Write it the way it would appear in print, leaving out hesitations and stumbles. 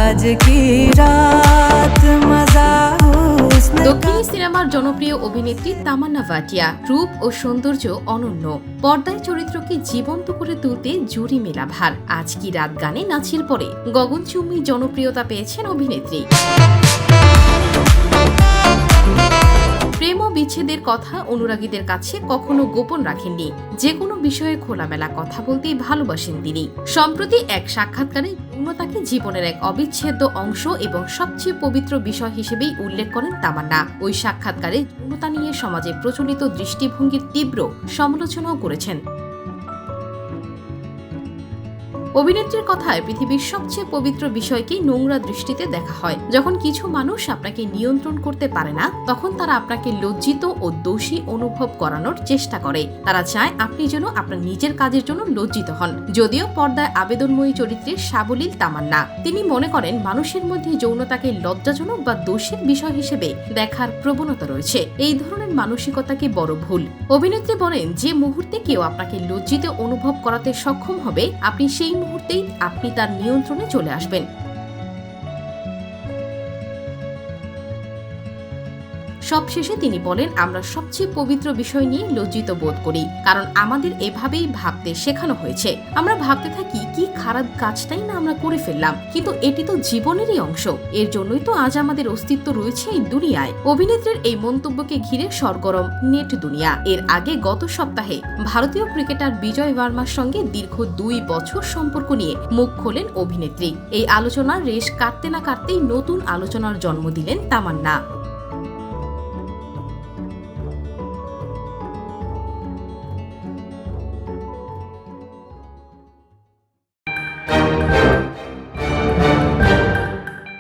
आज की रात मजा हुस्न দক্ষিণী সিনেমার জনপ্রিয় অভিনেত্রী তামান্না ভাটিয়া রূপ ও সৌন্দর্য অনন্য। পর্দায় চরিত্রকে জীবন্ত করে তুলতে জুড়ি মেলা ভার। আজ কি রাত গানে নাচের পরে গগনচুম্বী জনপ্রিয়তা পেয়েছেন অভিনেত্রী। প্রেম ও বিচ্ছেদের কথা অনুরাগীদের কাছে কখনো গোপন রাখেননি, যে কোনো বিষয়ে খোলামেলা কথা বলতেই ভালোবাসেন তিনি। সম্প্রতি এক সাক্ষাৎকারে যৌনতাকে জীবনের এক অবিচ্ছেদ্য অংশ এবং সবচেয়ে পবিত্র বিষয় হিসেবেই উল্লেখ করেন তামান্না। ওই সাক্ষাৎকারে যৌনতা নিয়ে সমাজে প্রচলিত দৃষ্টিভঙ্গির তীব্র সমালোচনাও করেছেন। অভিনেত্রীর কথায় পৃথিবীর সবচেয়ে পবিত্র বিষয়কে নোংরা দৃষ্টিতে দেখা হয়। যখন কিছু মানুষ আপনাকে নিয়ন্ত্রণ করতে পারে না, তখন তারা আপনাকে লজ্জিত ও দোষী অনুভব করানোর চেষ্টা করে। তারা চায় আপনি যেন আপনার নিজের কাজের জন্য লজ্জিত হন। যদিও পর্দায় আবেদনময়ী চরিত্রের সাবলীল তামান্না, তিনি মনে করেন মানুষের মধ্যে যৌনতাকে লজ্জাজনক বা দোষের বিষয় হিসেবে দেখার প্রবণতা রয়েছে। এই ধরনের মানসিকতাকে বড় ভুল। অভিনেত্রী বলেন, যে মুহূর্তে কেউ আপনাকে লজ্জিত অনুভব করাতে সক্ষম হবে, আপনি সেই মুহূর্তেই আপনি তার নিয়ন্ত্রণে চলে আসবেন। সবশেষে তিনি বলেন, আমরা সবচেয়ে পবিত্র বিষয় নিয়ে লজ্জিত বোধ করি, কারণ আমাদের এভাবেই ভাবতে শেখানো হয়েছে। আমরা ভাবতে থাকি কি খারাপ কাজটাই না আমরা করে ফেললাম, কিন্তু এটি তো জীবনেরই অংশ। এর জন্যই তো আজ আমাদের অস্তিত্ব রয়েছে এই দুনিয়ায়। অভিনেত্রীর এই মন্তব্যকে ঘিরে সরগরম নেট দুনিয়া। এর আগে গত সপ্তাহে ভারতীয় ক্রিকেটার বিজয় ভার্মার সঙ্গে দীর্ঘ 2 বছর সম্পর্ক নিয়ে মুখ খোলেন অভিনেত্রী। এই আলোচনার রেশ কাটতে না কাটতেই নতুন আলোচনার জন্ম দিলেন তামান্না।